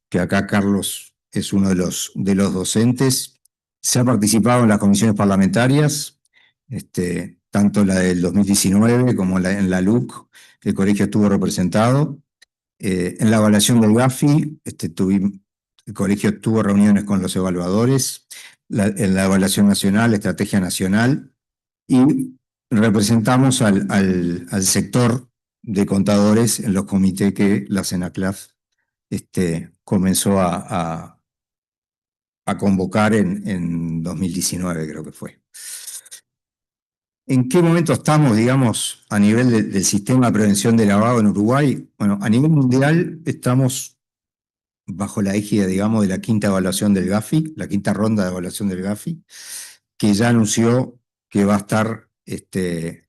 que acá Carlos es uno de los docentes. Se ha participado en las comisiones parlamentarias, tanto la del 2019 como en la LUC, el colegio estuvo representado. En la evaluación del GAFI, el colegio tuvo reuniones con los evaluadores, en la evaluación nacional, estrategia nacional, y representamos al sector de contadores en los comités que la CENACLAF comenzó a convocar en 2019, creo que fue. ¿En qué momento estamos, digamos, a nivel del sistema de prevención de lavado en Uruguay? Bueno, a nivel mundial estamos bajo la égida, digamos, de la quinta evaluación del GAFI, la quinta ronda de evaluación del GAFI, que ya anunció que va a estar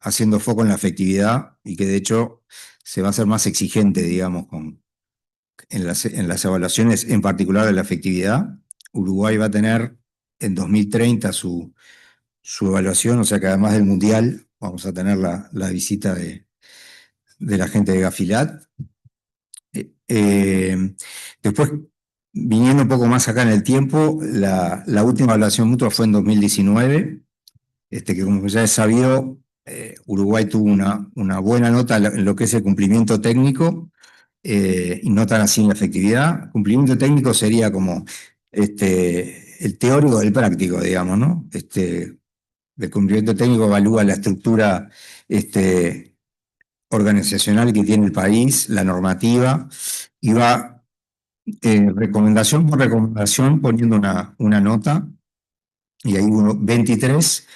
haciendo foco en la efectividad y que de hecho se va a hacer más exigente, digamos, en las evaluaciones, en particular de la efectividad. Uruguay va a tener en 2030 su evaluación, o sea que además del Mundial vamos a tener la visita de la gente de Gafilat. Después, viniendo un poco más acá en el tiempo, la última evaluación mutua fue en 2019, que como ya es sabido, Uruguay tuvo una buena nota en lo que es el cumplimiento técnico, y no tan así en la efectividad. Cumplimiento técnico sería como el teórico del práctico, digamos, ¿no? El cumplimiento técnico evalúa la estructura organizacional que tiene el país, la normativa, y va recomendación por recomendación poniendo una nota, y ahí 23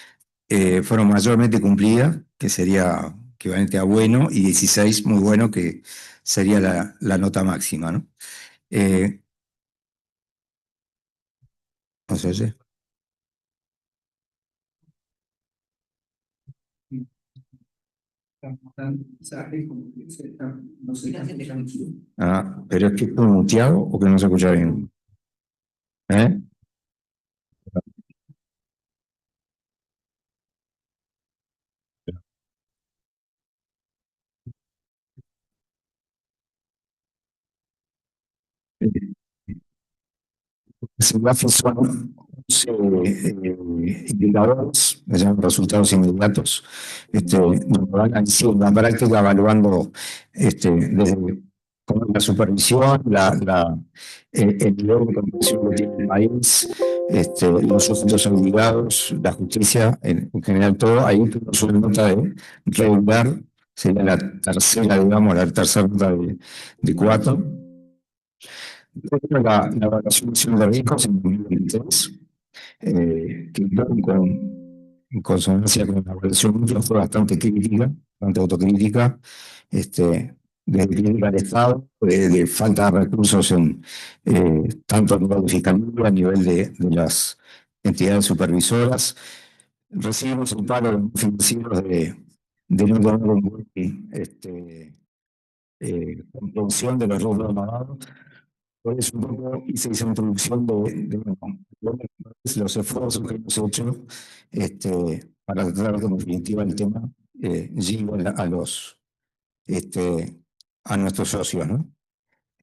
fueron mayormente cumplidas, que sería equivalente a bueno, y 16 muy bueno, que sería la nota máxima, ¿no? ¿No se oye? Ah, pero es que estoy muteado o que no se escucha bien. ¿Eh? Los gráficos son indicadores, que llaman resultados inmediatos, donde van en la práctica evaluando desde cómo es la supervisión, el nivel de comprensión que tiene el país, los sujetos obligados, la justicia, en general todo. Ahí tenemos una nota de regular, sería la tercera, digamos, la tercera nota de 4. La evaluación de riesgos en 2023, que en consonancia con la evaluación última, fue bastante crítica, bastante autocrítica, desde crítica al Estado, de falta de recursos tanto a nivel de fiscalía, a nivel de las entidades supervisoras. Recibimos un paro de los financieros de no tener un buen comprensión de los riesgos llamados. Por eso un poco hice esa introducción los esfuerzos que hemos hecho para tratar en definitiva el tema, llego a nuestros socios, ¿no?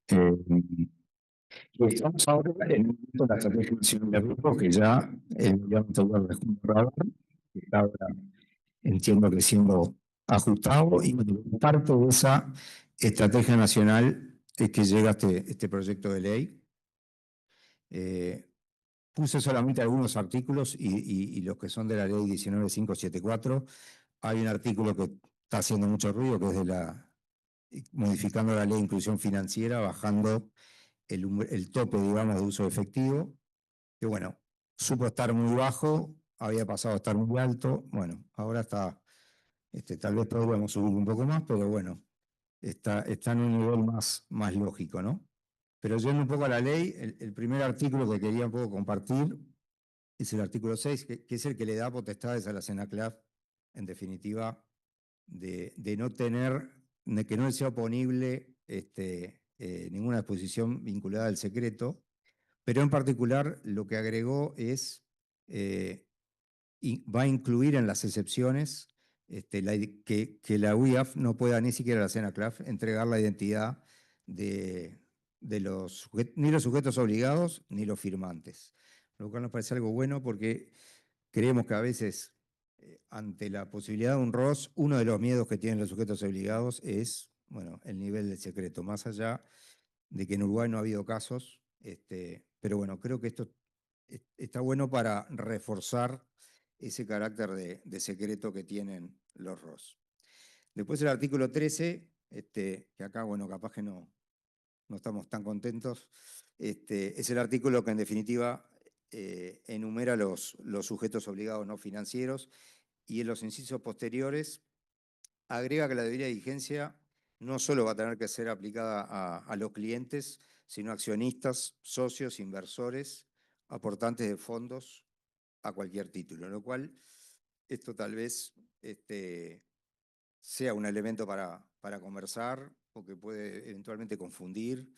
Eh, y estamos ahora en el momento de la estrategia nacional de riesgos, que ya el gobierno anterior dejó un borrador, que está ahora, entiendo que siendo ajustado, y parte de esa estrategia nacional es que llega este proyecto de ley. Puse solamente algunos artículos y los que son de la ley 19574. Hay un artículo que está haciendo mucho ruido, que es modificando la ley de inclusión financiera, bajando el tope, digamos, de uso efectivo, que bueno, supo estar muy bajo, había pasado a estar muy alto. Bueno, ahora está, tal vez podríamos subir un poco más, pero bueno, está en un nivel más lógico, ¿no? Pero yendo un poco a la ley, el primer artículo que quería un poco compartir es el artículo 6, que es el que le da potestades a la CENACLAF, en definitiva, de no tener, de que no le sea oponible ninguna disposición vinculada al secreto, pero en particular lo que agregó es, va a incluir en las excepciones que la UIAF no pueda, ni siquiera la CENACLAF, entregar la identidad de ni los sujetos obligados ni los firmantes. Lo cual nos parece algo bueno porque creemos que a veces, ante la posibilidad de un ROS, uno de los miedos que tienen los sujetos obligados es, bueno, el nivel del secreto, más allá de que en Uruguay no ha habido casos, pero bueno, creo que esto está bueno para reforzar ese carácter de secreto que tienen los ROS. Después el artículo 13, que acá, bueno, capaz que no estamos tan contentos, es el artículo que en definitiva enumera los sujetos obligados no financieros y en los incisos posteriores agrega que la debida diligencia no solo va a tener que ser aplicada a los clientes, sino a accionistas, socios, inversores, aportantes de fondos a cualquier título, lo cual esto tal vez sea un elemento para conversar o que puede eventualmente confundir,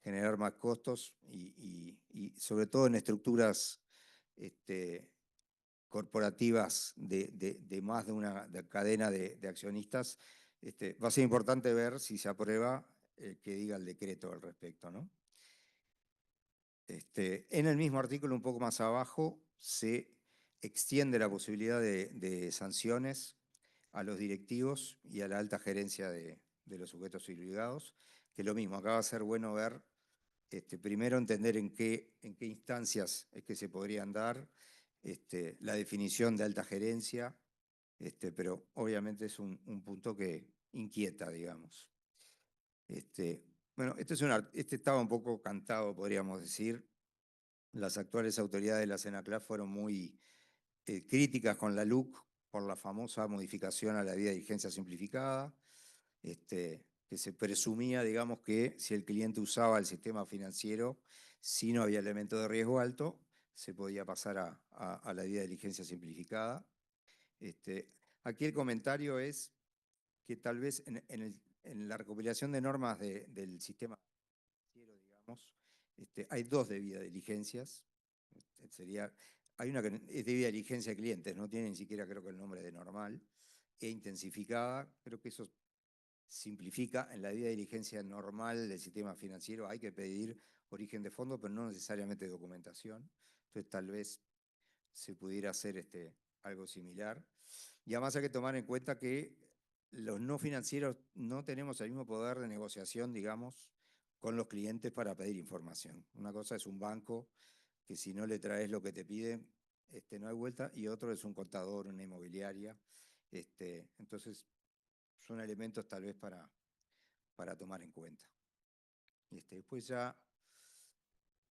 generar más costos y sobre todo en estructuras corporativas de más de una cadena de accionistas, va a ser importante ver si se aprueba que diga el decreto al respecto, ¿no? En el mismo artículo, un poco más abajo, se extiende la posibilidad de sanciones a los directivos y a la alta gerencia de los sujetos obligados, que lo mismo, acá va a ser bueno ver, primero entender en qué instancias es que se podrían dar, la definición de alta gerencia, pero obviamente es un punto que inquieta, digamos. Bueno, este estaba un poco cantado, podríamos decir. Las actuales autoridades de la CENACLAF fueron muy críticas con la LUC por la famosa modificación a la debida diligencia simplificada, que se presumía, digamos, que si el cliente usaba el sistema financiero, si no había elemento de riesgo alto, se podía pasar a la debida diligencia simplificada. Aquí el comentario es que tal vez en la recopilación de normas del sistema financiero, digamos, hay dos debidas diligencias. Hay una que es debida diligencia de clientes, no tiene ni siquiera creo que el nombre de normal, e intensificada. Creo que eso simplifica. En la debida diligencia normal del sistema financiero hay que pedir origen de fondo, pero no necesariamente documentación. Entonces tal vez se pudiera hacer algo similar. Y además hay que tomar en cuenta que los no financieros no tenemos el mismo poder de negociación, digamos, con los clientes para pedir información. Una cosa es un banco que si no le traes lo que te piden, no hay vuelta, y otro es un contador, una inmobiliaria. Entonces, son elementos tal vez para tomar en cuenta. Después ya,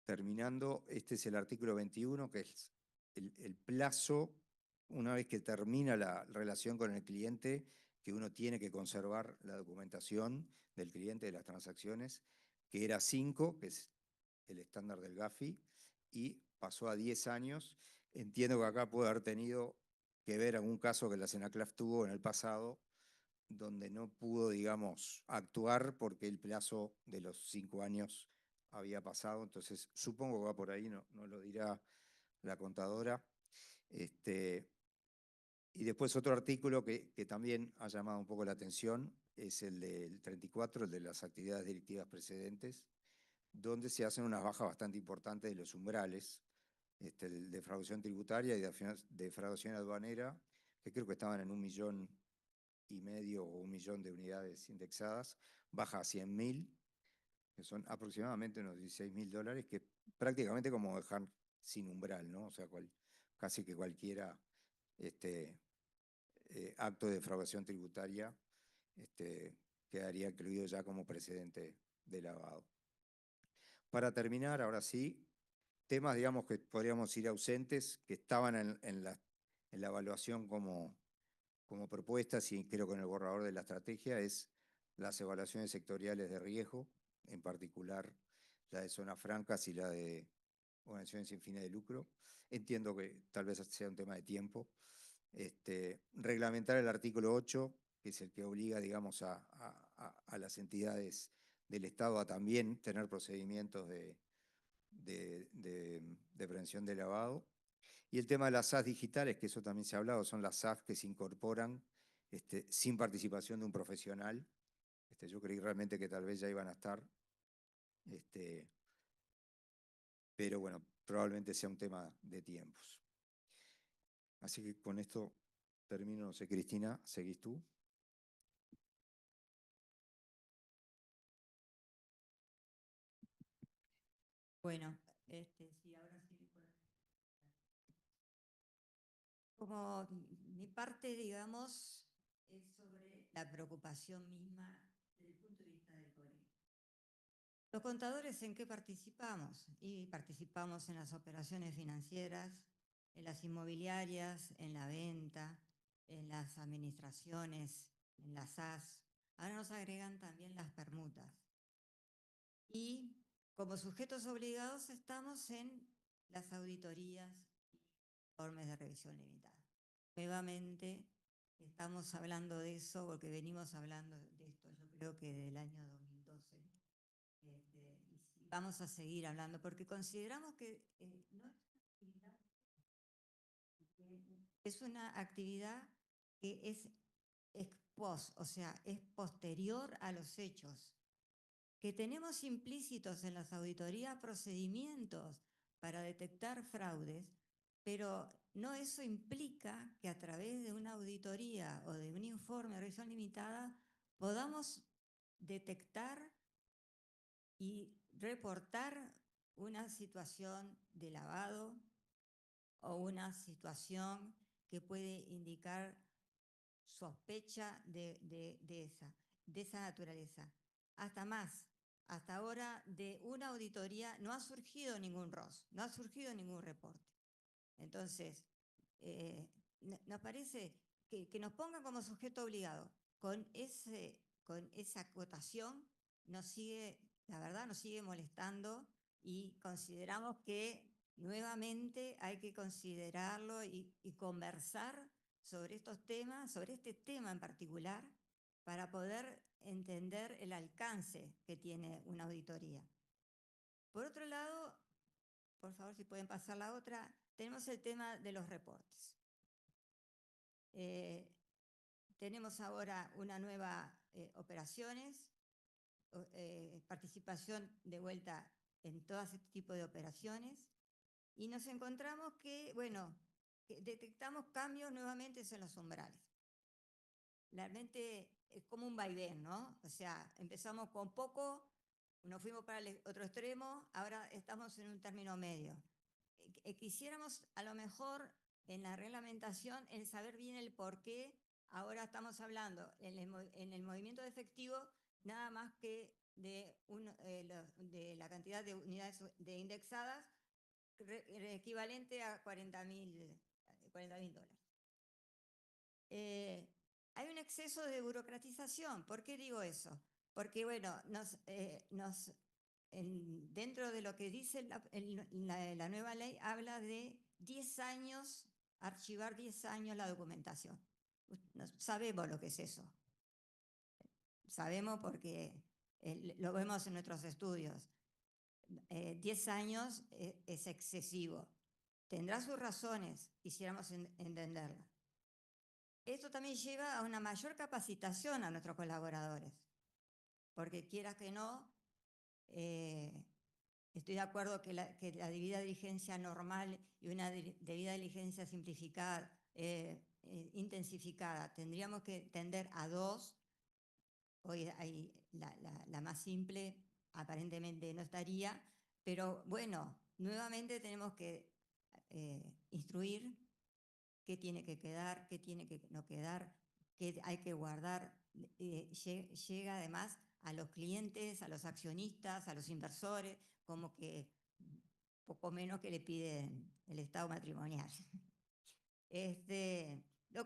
terminando, este es el artículo 21, que es el plazo, una vez que termina la relación con el cliente, que uno tiene que conservar la documentación del cliente de las transacciones, que era 5, que es el estándar del GAFI, y pasó a 10 años. Entiendo que acá puede haber tenido que ver algún caso que la CENACLAF tuvo en el pasado, donde no pudo, digamos, actuar porque el plazo de los 5 años había pasado. Entonces, supongo que va por ahí, no lo dirá la contadora. Y después otro artículo que también ha llamado un poco la atención es el del 34, el de las actividades delictivas precedentes, donde se hacen unas bajas bastante importantes de los umbrales, de defraudación tributaria y defraudación aduanera, que creo que estaban en 1,5 millones o 1 millón de unidades indexadas, baja a 100.000, que son aproximadamente unos $16.000, que prácticamente como dejar sin umbral, ¿no? O sea, casi que cualquiera acto de defraudación tributaria quedaría incluido ya como precedente de lavado. Para terminar, ahora sí, temas, digamos, que podríamos ir ausentes, que estaban en la evaluación como propuestas, y creo que en el borrador de la estrategia, es las evaluaciones sectoriales de riesgo, en particular la de zonas francas y la de organizaciones sin fines de lucro. Entiendo que tal vez sea un tema de tiempo. Reglamentar el artículo 8, que es el que obliga, digamos, a las entidades del Estado a también tener procedimientos de prevención de lavado. Y el tema de las SAS digitales, que eso también se ha hablado, son las SAS que se incorporan sin participación de un profesional. Yo creí realmente que tal vez ya iban a estar Este, pero bueno, probablemente sea un tema de tiempos. Así que con esto termino. No sé, Cristina, ¿seguís tú? Bueno, sí, ahora sí. Como mi parte, digamos, es sobre la preocupación misma desde el punto de vista del colegio. Los contadores, ¿en qué participamos? Y participamos en las operaciones financieras, en las inmobiliarias, en la venta, en las administraciones, en las AS. Ahora nos agregan también las permutas. Y como sujetos obligados estamos en las auditorías y informes de revisión limitada. Nuevamente estamos hablando de eso porque venimos hablando de esto, yo creo que del año 2012. Y vamos a seguir hablando porque consideramos que es una actividad que es ex post, o sea, es posterior a los hechos, que tenemos implícitos en las auditorías procedimientos para detectar fraudes, pero no eso implica que a través de una auditoría o de un informe de revisión limitada podamos detectar y reportar una situación de lavado o una situación que puede indicar sospecha de esa naturaleza. Hasta más, hasta ahora de una auditoría no ha surgido ningún ROS, no ha surgido ningún reporte. Entonces, eh, nos parece que nos pongan como sujeto obligado con esa acotación, nos sigue, la verdad, nos sigue molestando y consideramos que nuevamente hay que considerarlo y conversar sobre estos temas, sobre este tema en particular, para poder entender el alcance que tiene una auditoría. Por otro lado, por favor, si pueden pasar la otra, tenemos el tema de los reportes. Eh, tenemos ahora una nueva operaciones, participación de vuelta en todo este tipo de operaciones, y nos encontramos que, bueno, que detectamos cambios nuevamente en los umbrales. Realmente es como un vaivén, ¿no? O sea, empezamos con poco, nos fuimos para el otro extremo, ahora estamos en un término medio. Quisiéramos a lo mejor en la reglamentación el saber bien el por qué ahora estamos hablando en el movimiento de efectivo nada más que de la cantidad de unidades de indexadas equivalente a 40.000 dólares. Hay un exceso de burocratización. ¿Por qué digo eso? Porque, bueno, dentro de lo que dice la nueva ley, habla de 10 años, archivar 10 años la documentación. Sabemos lo que es eso. Sabemos porque lo vemos en nuestros estudios. 10 años es excesivo. Tendrá sus razones, quisiéramos entenderla. Esto también lleva a una mayor capacitación a nuestros colaboradores, porque quieras que no, estoy de acuerdo que la debida diligencia normal y una debida diligencia simplificada, intensificada, tendríamos que tender a dos. Hoy hay la más simple, aparentemente no estaría, pero bueno, nuevamente tenemos que instruir qué tiene que quedar, qué tiene que no quedar, qué hay que guardar. Llega además a los clientes, a los accionistas, a los inversores, como que poco menos que le piden el estado matrimonial.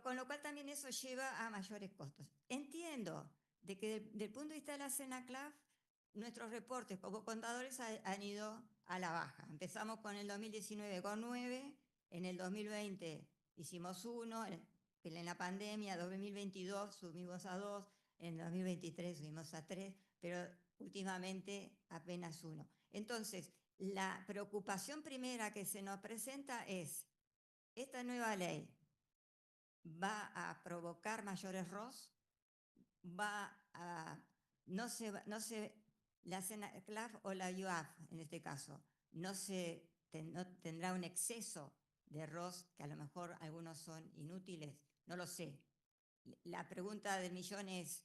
Con lo cual también eso lleva a mayores costos. Entiendo de que del punto de vista de la CENACLAF, nuestros reportes como contadores han ido a la baja. Empezamos con el 2019 con 9, en el 2020 hicimos 1, en la pandemia 2022 subimos a 2, en 2023 subimos a 3, pero últimamente apenas 1. Entonces, la preocupación primera que se nos presenta es, esta nueva ley va a provocar mayores ROS, no se La CENACLAF o la UAF, en este caso, no tendrá un exceso de ROS, que a lo mejor algunos son inútiles, no lo sé. La pregunta del millón es,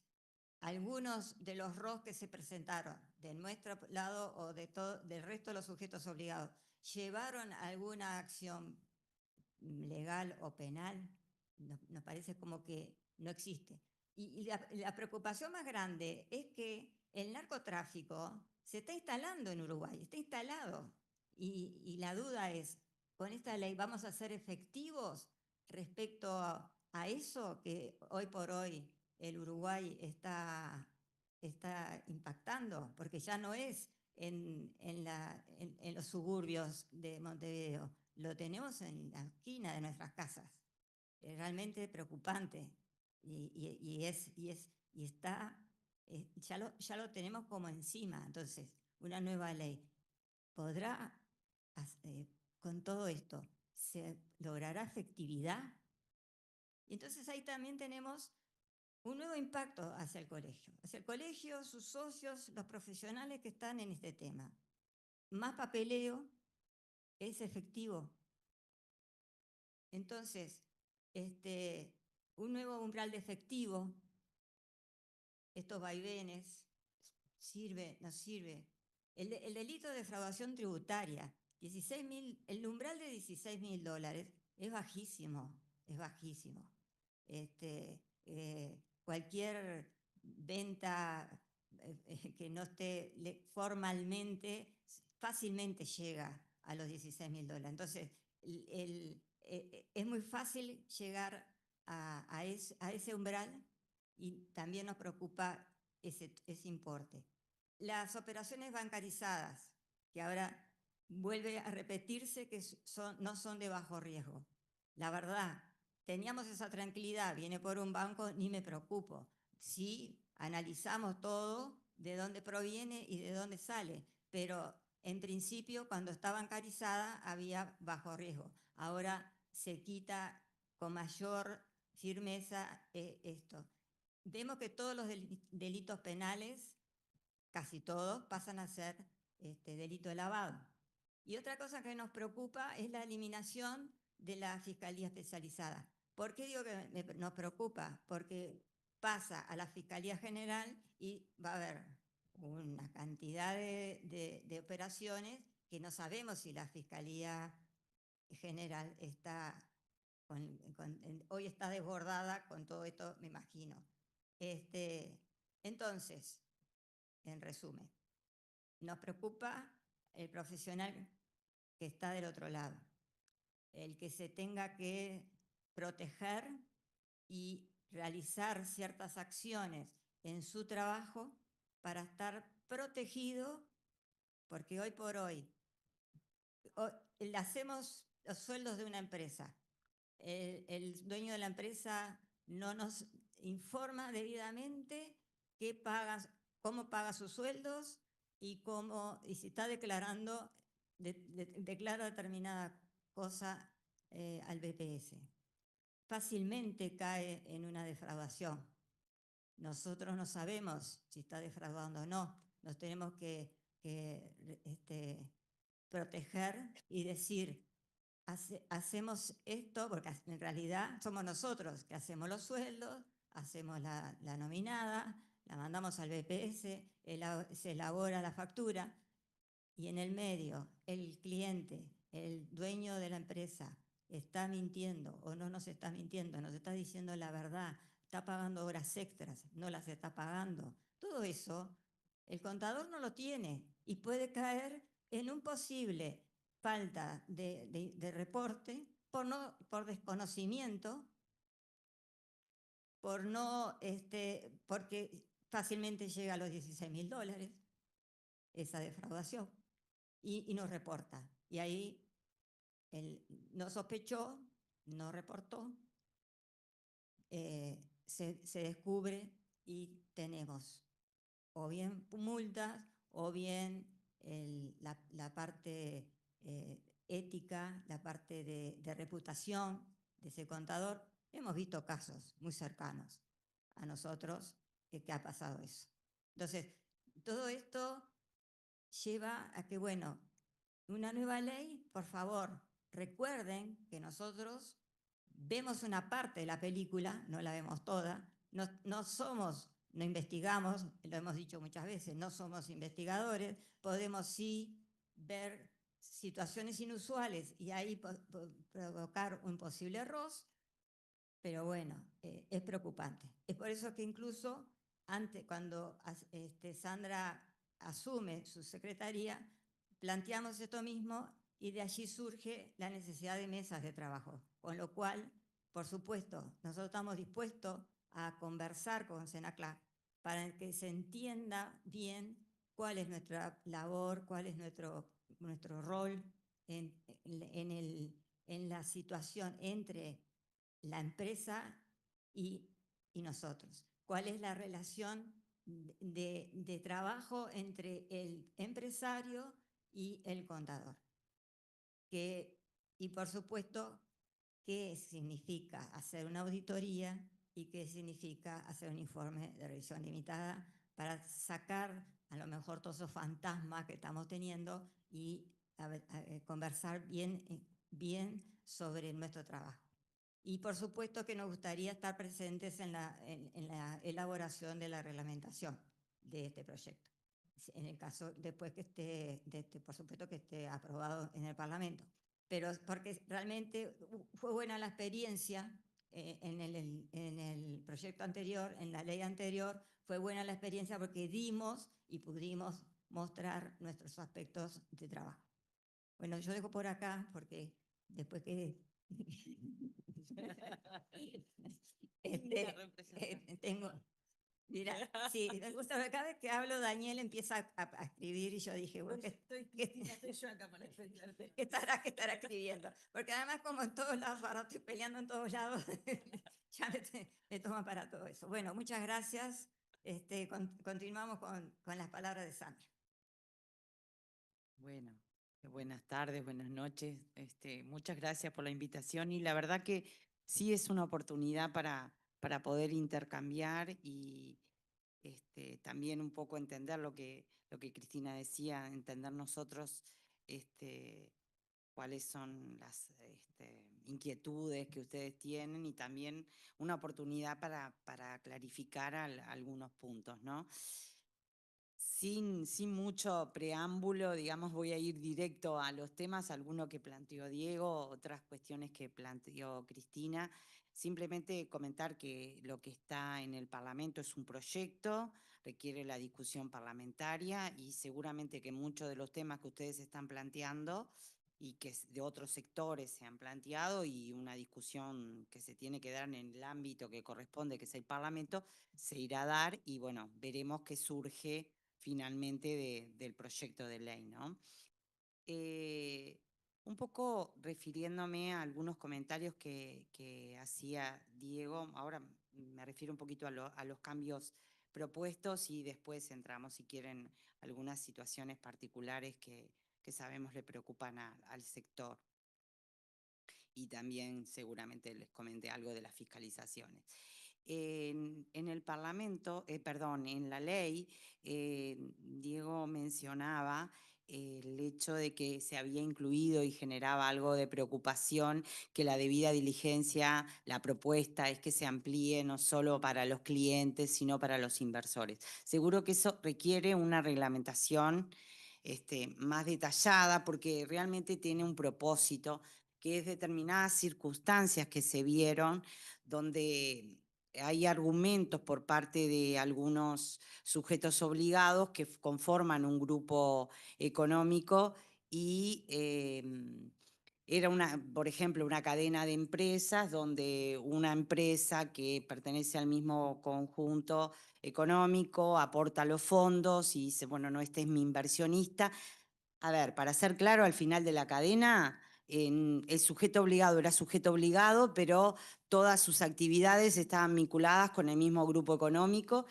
¿algunos de los ROS que se presentaron de nuestro lado o del resto de los sujetos obligados llevaron alguna acción legal o penal? Nos parece como que no existe. Y la preocupación más grande es que el narcotráfico se está instalando en Uruguay, está instalado. Y la duda es, ¿con esta ley vamos a ser efectivos respecto a eso que hoy por hoy el Uruguay está impactando? Porque ya no es en los suburbios de Montevideo, lo tenemos en la esquina de nuestras casas. Es realmente preocupante y está, ya lo tenemos como encima. Entonces, una nueva ley podrá, con todo esto, ¿se logrará efectividad? Y entonces ahí también tenemos un nuevo impacto hacia el colegio, sus socios, los profesionales que están en este tema. Más papeleo, ¿es efectivo? Entonces, un nuevo umbral de efectivo, estos vaivenes, ¿sirve? ¿No sirve? El delito de defraudación tributaria, el umbral de $16.000 es bajísimo, es bajísimo. Cualquier venta que no esté formalmente, fácilmente llega a los $16.000. Entonces, es muy fácil llegar a ese umbral y también nos preocupa ese importe. Las operaciones bancarizadas, que ahora vuelve a repetirse que no son de bajo riesgo. La verdad, teníamos esa tranquilidad, viene por un banco, ni me preocupo. Sí, analizamos todo, de dónde proviene y de dónde sale, pero en principio cuando está bancarizada había bajo riesgo. Ahora se quita con mayor firmeza esto. Vemos que todos los delitos penales, casi todos, pasan a ser delito de lavado. Y otra cosa que nos preocupa es la eliminación de la Fiscalía Especializada. ¿Por qué digo que nos preocupa? Porque pasa a la Fiscalía General y va a haber una cantidad de operaciones que no sabemos si la Fiscalía General está hoy está desbordada con todo esto, me imagino. Entonces, en resumen, nos preocupa el profesional que está del otro lado, el que se tenga que proteger y realizar ciertas acciones en su trabajo para estar protegido, porque hoy por hoy le hacemos los sueldos de una empresa. El dueño de la empresa no nos informa debidamente cómo paga sus sueldos y si está declarando, declara determinada cosa al BPS. Fácilmente cae en una defraudación. Nosotros no sabemos si está defraudando o no. Nos tenemos que proteger y decir, hacemos esto, porque en realidad somos nosotros que hacemos los sueldos, hacemos la nominada, la mandamos al BPS, se elabora la factura, y en el medio el cliente, el dueño de la empresa, está mintiendo o no nos está mintiendo, nos está diciendo la verdad, está pagando horas extras, no las está pagando. Todo eso el contador no lo tiene y puede caer en un posible falta de reporte por desconocimiento, porque fácilmente llega a los $16.000 esa defraudación y nos reporta. Y ahí no sospechó, no reportó, se descubre y tenemos o bien multas o bien la parte ética, la parte de reputación de ese contador. Hemos visto casos muy cercanos a nosotros que ha pasado eso. Entonces, todo esto lleva a que, bueno, una nueva ley, por favor, recuerden que nosotros vemos una parte de la película, no la vemos toda, no investigamos, lo hemos dicho muchas veces, no somos investigadores, podemos sí ver situaciones inusuales y ahí provocar un posible error, pero bueno, es preocupante. Es por eso que incluso antes, cuando Sandra asume su secretaría, planteamos esto mismo y de allí surge la necesidad de mesas de trabajo. Con lo cual, por supuesto, nosotros estamos dispuestos a conversar con Senaclac para que se entienda bien cuál es nuestra labor, cuál es nuestro rol en la situación entre la empresa y nosotros. ¿Cuál es la relación de trabajo entre el empresario y el contador? Y por supuesto, ¿qué significa hacer una auditoría y qué significa hacer un informe de revisión limitada para sacar a lo mejor todos esos fantasmas que estamos teniendo y conversar bien sobre nuestro trabajo? Y por supuesto que nos gustaría estar presentes en la elaboración de la reglamentación de este proyecto. En el caso, después que esté, por supuesto que esté aprobado en el Parlamento. Pero porque realmente fue buena la experiencia en el proyecto anterior, en la ley anterior, fue buena la experiencia porque dimos y pudimos mostrar nuestros aspectos de trabajo. Bueno, yo dejo por acá porque después que tengo, mira, sí, me gusta, cada vez que hablo Daniel empieza a escribir y yo dije, bueno, ¿qué estará escribiendo? Porque además como en todos lados, ahora estoy peleando en todos lados, ya me toman para todo eso. Bueno, muchas gracias. Continuamos con las palabras de Sandra. Bueno, buenas tardes, buenas noches. Muchas gracias por la invitación y la verdad que sí es una oportunidad para poder intercambiar y también un poco entender lo que Cristina decía, entender nosotros cuáles son las inquietudes que ustedes tienen y también una oportunidad para clarificar algunos puntos, ¿no? Sin mucho preámbulo, digamos, voy a ir directo a los temas, alguno que planteó Diego, otras cuestiones que planteó Cristina. Simplemente comentar que lo que está en el Parlamento es un proyecto, requiere la discusión parlamentaria y seguramente que muchos de los temas que ustedes están planteando y que de otros sectores se han planteado y una discusión que se tiene que dar en el ámbito que corresponde, que es el Parlamento, se irá a dar y bueno, veremos qué surge finalmente del proyecto de ley, ¿no? Un poco refiriéndome a algunos comentarios que hacía Diego, ahora me refiero un poquito a los cambios propuestos y después entramos, si quieren, algunas situaciones particulares que sabemos le preocupan al sector. Y también seguramente les comenté algo de las fiscalizaciones. En el Parlamento, en la ley, Diego mencionaba el hecho de que se había incluido y generaba algo de preocupación que la debida diligencia, la propuesta es que se amplíe no solo para los clientes, sino para los inversores. Seguro que eso requiere una reglamentación más detallada porque realmente tiene un propósito que es determinadas circunstancias que se vieron donde hay argumentos por parte de algunos sujetos obligados que conforman un grupo económico y era por ejemplo, una cadena de empresas donde una empresa que pertenece al mismo conjunto económico aporta los fondos y dice, bueno, no, este es mi inversionista. A ver, para ser claro, al final de la cadena, el sujeto obligado era sujeto obligado, pero todas sus actividades estaban vinculadas con el mismo grupo económico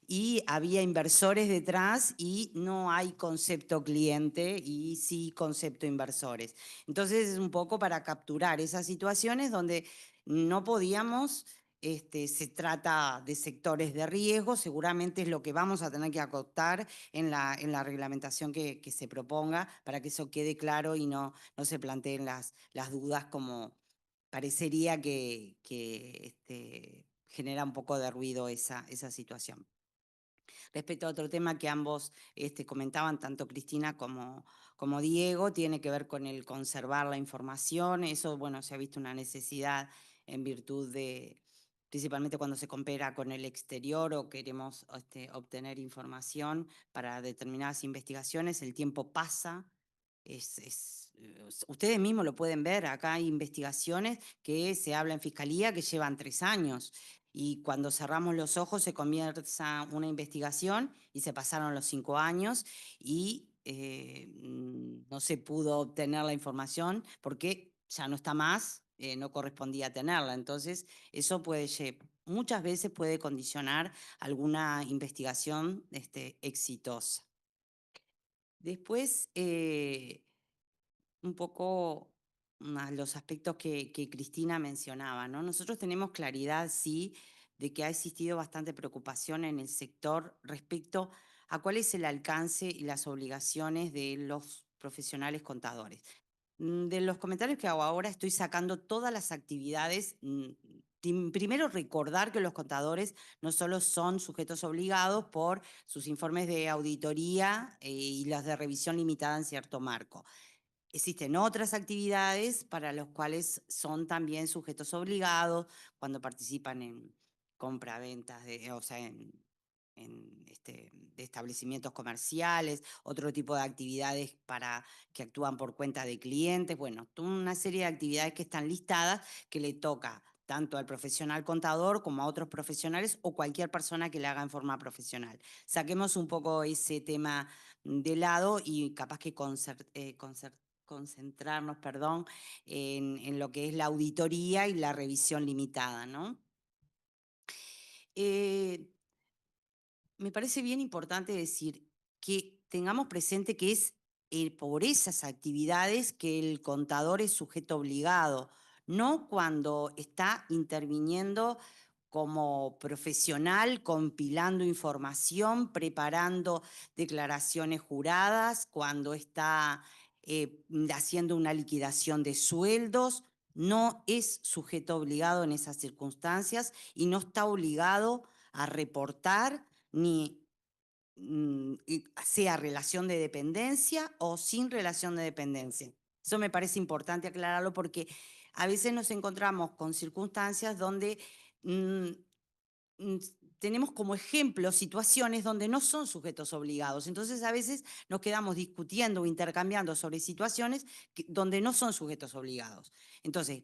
y había inversores detrás y no hay concepto cliente y sí concepto inversores. Entonces es un poco para capturar esas situaciones donde no podíamos se trata de sectores de riesgo, seguramente es lo que vamos a tener que acotar en la reglamentación que se proponga para que eso quede claro y no se planteen las dudas como parecería que genera un poco de ruido esa situación. Respecto a otro tema que ambos comentaban, tanto Cristina como Diego, tiene que ver con el conservar la información. Eso, bueno, se ha visto una necesidad en virtud de, principalmente cuando se compara con el exterior o queremos obtener información para determinadas investigaciones, el tiempo pasa. Ustedes mismos lo pueden ver, acá hay investigaciones que se habla en fiscalía que llevan 3 años. Y cuando cerramos los ojos se comienza una investigación y se pasaron los 5 años y no se pudo obtener la información porque ya no está más, no correspondía tenerla. Entonces, eso muchas veces puede condicionar alguna investigación exitosa. Después, un poco los aspectos que Cristina mencionaba, ¿no? Nosotros tenemos claridad, sí, de que ha existido bastante preocupación en el sector respecto a cuál es el alcance y las obligaciones de los profesionales contadores. De los comentarios que hago ahora estoy sacando todas las actividades. Primero, recordar que los contadores no solo son sujetos obligados por sus informes de auditoría y las de revisión limitada en cierto marco. Existen otras actividades para las cuales son también sujetos obligados cuando participan en compraventas, o sea, de establecimientos comerciales, otro tipo de actividades que actúan por cuenta de clientes, bueno, toda una serie de actividades que están listadas que le toca tanto al profesional contador como a otros profesionales o cualquier persona que la haga en forma profesional. Saquemos un poco ese tema de lado y capaz que concentrarnos, en lo que es la auditoría y la revisión limitada, ¿no? Me parece bien importante decir que tengamos presente que es por esas actividades que el contador es sujeto obligado, no cuando está interviniendo como profesional, compilando información, preparando declaraciones juradas, cuando está haciendo una liquidación de sueldos. No es sujeto obligado en esas circunstancias y no está obligado a reportar ni sea relación de dependencia o sin relación de dependencia. Eso me parece importante aclararlo porque a veces nos encontramos con circunstancias donde tenemos como ejemplo situaciones donde no son sujetos obligados. Entonces, a veces nos quedamos discutiendo o intercambiando sobre situaciones donde no son sujetos obligados. Entonces,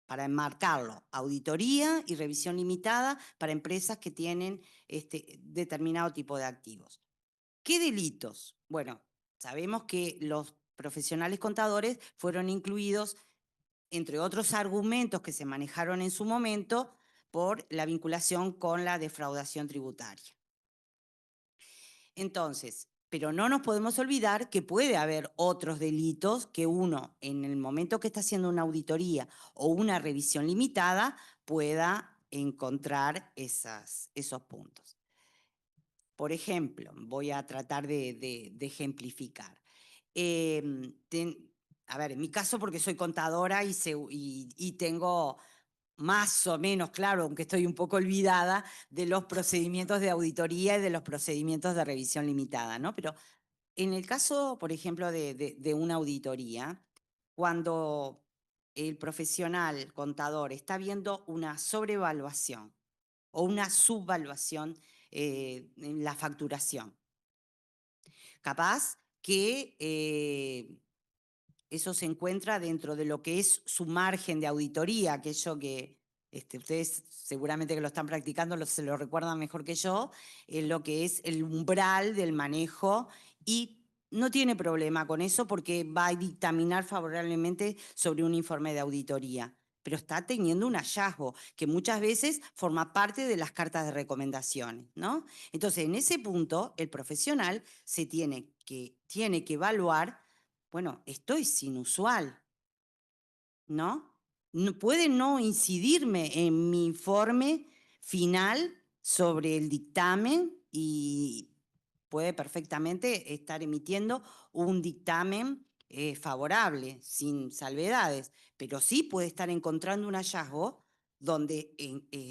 para enmarcarlo, auditoría y revisión limitada para empresas que tienen determinado tipo de activos. ¿Qué delitos? Bueno, sabemos que los profesionales contadores fueron incluidos, entre otros argumentos que se manejaron en su momento, por la vinculación con la defraudación tributaria. Entonces, pero no nos podemos olvidar que puede haber otros delitos que uno, en el momento que está haciendo una auditoría o una revisión limitada, pueda encontrar esos puntos. Por ejemplo, voy a tratar de ejemplificar. A ver, en mi caso, porque soy contadora y tengo más o menos claro, aunque estoy un poco olvidada, de los procedimientos de auditoría y de los procedimientos de revisión limitada, ¿no? Pero en el caso, por ejemplo, de una auditoría, cuando el profesional contador está viendo una sobrevaluación o una subvaluación en la facturación, capaz que eso se encuentra dentro de lo que es su margen de auditoría, aquello que ustedes seguramente que lo están practicando se lo recuerdan mejor que yo, lo que es el umbral del manejo, y no tiene problema con eso porque va a dictaminar favorablemente sobre un informe de auditoría, pero está teniendo un hallazgo que muchas veces forma parte de las cartas de recomendaciones, ¿no? Entonces, en ese punto, el profesional tiene que evaluar, bueno, esto es inusual, ¿no? puede no incidirme en mi informe final sobre el dictamen y puede perfectamente estar emitiendo un dictamen favorable, sin salvedades, pero sí puede estar encontrando un hallazgo donde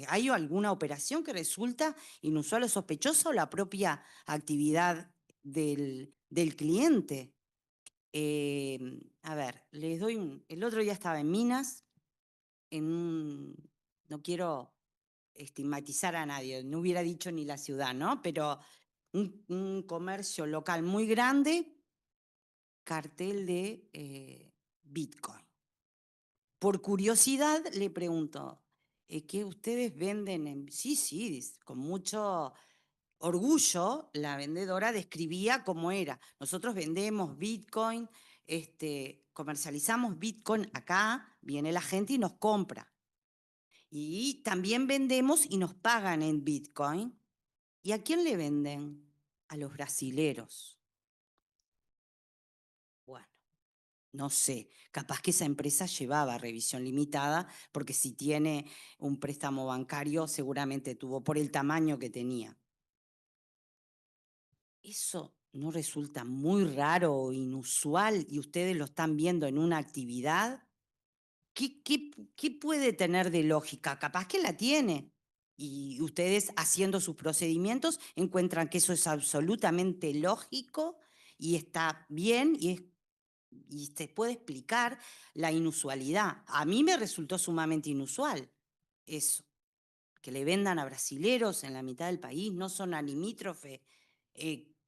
hay alguna operación que resulta inusual o sospechosa o la propia actividad del cliente. A ver, les doy el otro día estaba en Minas, no quiero estigmatizar a nadie, no hubiera dicho ni la ciudad, ¿no? Pero un comercio local muy grande, cartel de Bitcoin. Por curiosidad le pregunto, ¿qué ustedes venden? Sí, sí, con mucho orgullo, la vendedora describía cómo era. Nosotros vendemos Bitcoin, comercializamos Bitcoin acá, viene la gente y nos compra. Y también vendemos y nos pagan en Bitcoin. ¿Y a quién le venden? A los brasileros. Bueno, no sé, capaz que esa empresa llevaba revisión limitada, porque si tiene un préstamo bancario, seguramente tuvo por el tamaño que tenía. ¿Eso no resulta muy raro o inusual y ustedes lo están viendo en una actividad? ¿Qué puede tener de lógica? Capaz que la tiene. Y ustedes haciendo sus procedimientos encuentran que eso es absolutamente lógico y está bien y se puede explicar la inusualidad. A mí me resultó sumamente inusual eso, que le vendan a brasileros en la mitad del país, no son limítrofe,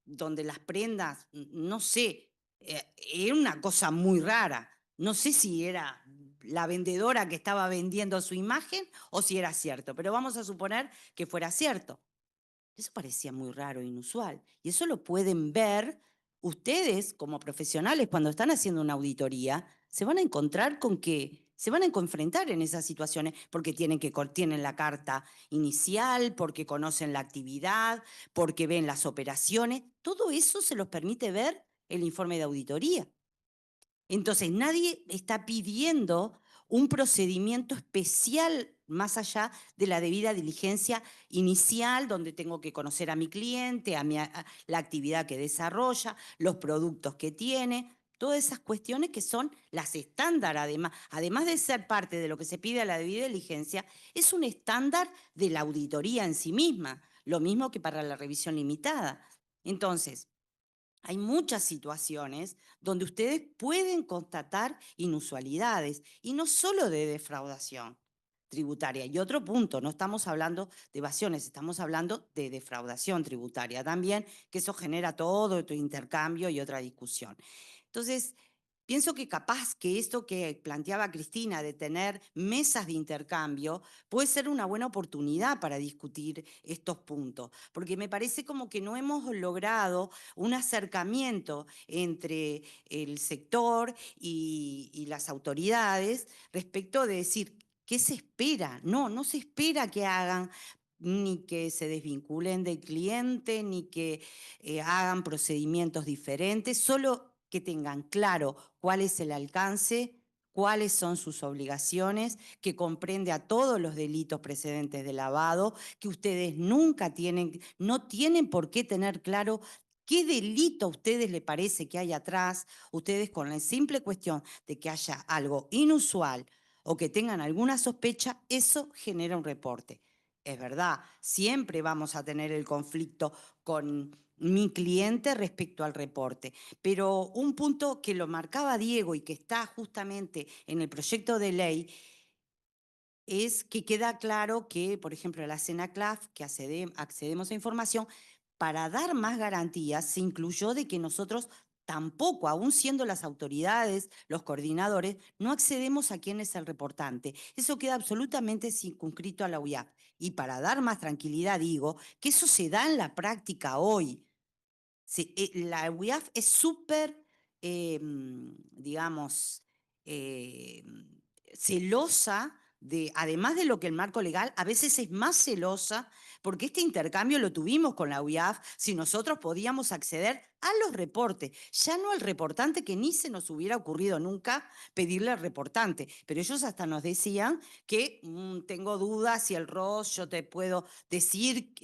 donde las prendas, no sé, era una cosa muy rara. No sé si era la vendedora que estaba vendiendo su imagen o si era cierto, pero vamos a suponer que fuera cierto. Eso parecía muy raro, inusual. Y eso lo pueden ver ustedes como profesionales cuando están haciendo una auditoría, se van a encontrar con que se van a confrontar en esas situaciones porque tienen la carta inicial, porque conocen la actividad, porque ven las operaciones. Todo eso se los permite ver el informe de auditoría. Entonces, nadie está pidiendo un procedimiento especial más allá de la debida diligencia inicial, donde tengo que conocer a mi cliente, a la actividad que desarrolla, los productos que tiene, todas esas cuestiones que son las estándar, además de ser parte de lo que se pide a la debida diligencia, es un estándar de la auditoría en sí misma, lo mismo que para la revisión limitada. Entonces, hay muchas situaciones donde ustedes pueden constatar inusualidades y no solo de defraudación tributaria. Y otro punto, no estamos hablando de evasiones, estamos hablando de defraudación tributaria también, que eso genera todo otro intercambio y otra discusión. Entonces, pienso que capaz que esto que planteaba Cristina de tener mesas de intercambio puede ser una buena oportunidad para discutir estos puntos, porque me parece como que no hemos logrado un acercamiento entre el sector y las autoridades respecto de decir, ¿qué se espera? No se espera que hagan ni que se desvinculen del cliente, ni que hagan procedimientos diferentes, solo que tengan claro cuál es el alcance, cuáles son sus obligaciones, que comprende a todos los delitos precedentes de lavado, que ustedes no tienen por qué tener claro qué delito a ustedes les parece que hay atrás. Ustedes con la simple cuestión de que haya algo inusual o que tengan alguna sospecha, eso genera un reporte. Es verdad, siempre vamos a tener el conflicto con mi cliente respecto al reporte, pero un punto que lo marcaba Diego y que está justamente en el proyecto de ley es que queda claro que, por ejemplo, la CENACLAF, que accedemos a información, para dar más garantías se incluyó de que nosotros tampoco, aún siendo las autoridades, los coordinadores, no accedemos a quién es el reportante. Eso queda absolutamente circunscrito a la UIAP. Y para dar más tranquilidad digo que eso se da en la práctica hoy. La UIAF es súper, digamos, celosa además de lo que el marco legal, a veces es más celosa, porque este intercambio lo tuvimos con la UIAF, si nosotros podíamos acceder a los reportes, ya no al reportante, que ni se nos hubiera ocurrido nunca pedirle al reportante, pero ellos hasta nos decían que tengo dudas si el ROS, yo te puedo decir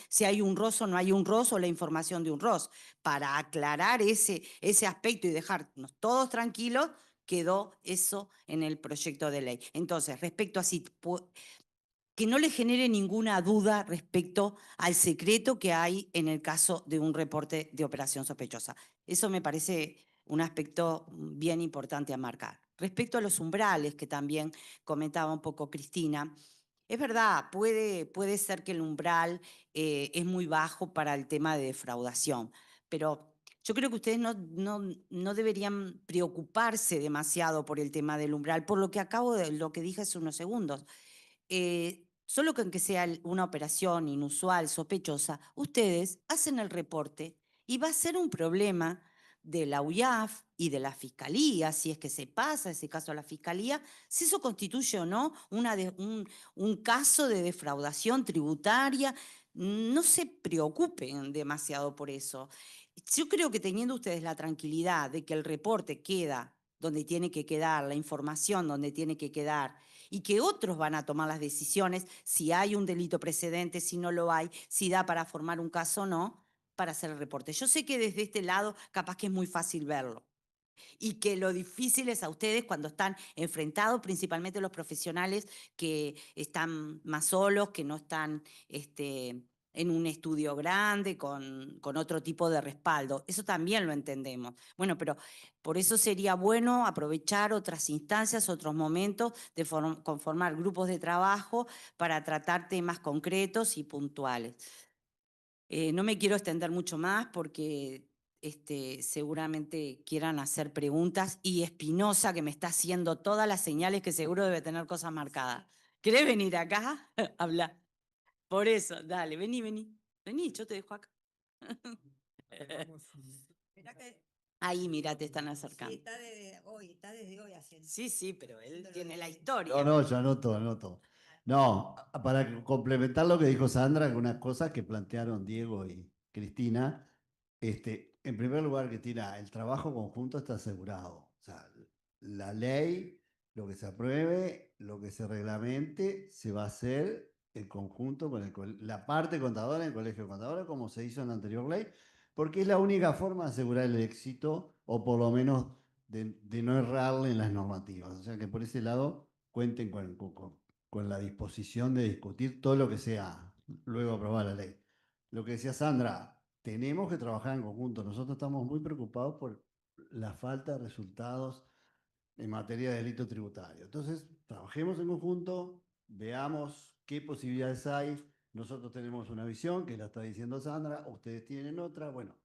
si hay un ROS o no hay un ROS, o la información de un ROS. Para aclarar ese aspecto y dejarnos todos tranquilos, quedó eso en el proyecto de ley. Entonces, respecto a si que no le genere ninguna duda respecto al secreto que hay en el caso de un reporte de operación sospechosa. Eso me parece un aspecto bien importante a marcar. Respecto a los umbrales, que también comentaba un poco Cristina, es verdad, puede ser que el umbral es muy bajo para el tema de defraudación, pero yo creo que ustedes no deberían preocuparse demasiado por el tema del umbral, por lo que dije hace unos segundos. Solo que aunque sea una operación inusual, sospechosa, ustedes hacen el reporte y va a ser un problema de la UIAF y de la Fiscalía, si es que se pasa ese caso a la Fiscalía, si eso constituye o no un caso de defraudación tributaria. No se preocupen demasiado por eso. Yo creo que teniendo ustedes la tranquilidad de que el reporte queda donde tiene que quedar, la información donde tiene que quedar, y que otros van a tomar las decisiones si hay un delito precedente, si no lo hay, si da para formar un caso o no, para hacer el reporte. Yo sé que desde este lado capaz que es muy fácil verlo y que lo difícil es a ustedes cuando están enfrentados, principalmente los profesionales que están más solos, que no están en un estudio grande, con otro tipo de respaldo. Eso también lo entendemos. Bueno, pero por eso sería bueno aprovechar otras instancias, otros momentos de conformar grupos de trabajo para tratar temas concretos y puntuales. No me quiero extender mucho más porque seguramente quieran hacer preguntas, y Espinosa, que me está haciendo todas las señales, que seguro debe tener cosas marcadas. ¿Querés venir acá? Habla. Por eso, dale, vení. Vení, yo te dejo acá. Mirá que Ahí, mira, te están sí, acercando. está desde hoy haciendo. Sí, pero él haciendo lo tiene la de- historia. No, yo anoto. No, para complementar lo que dijo Sandra, algunas cosas que plantearon Diego y Cristina. En primer lugar, Cristina, el trabajo conjunto está asegurado. O sea, la ley, lo que se apruebe, lo que se reglamente, se va a hacer en conjunto con la parte contadora, el colegio de contadores, como se hizo en la anterior ley, porque es la única forma de asegurar el éxito, o por lo menos de no errarle en las normativas. O sea que por ese lado cuenten con la disposición de discutir todo lo que sea luego aprobar la ley. Lo que decía Sandra, tenemos que trabajar en conjunto. Nosotros estamos muy preocupados por la falta de resultados en materia de delito tributario. Entonces, trabajemos en conjunto, veamos qué posibilidades hay. Nosotros tenemos una visión, que la está diciendo Sandra, ustedes tienen otra. Bueno,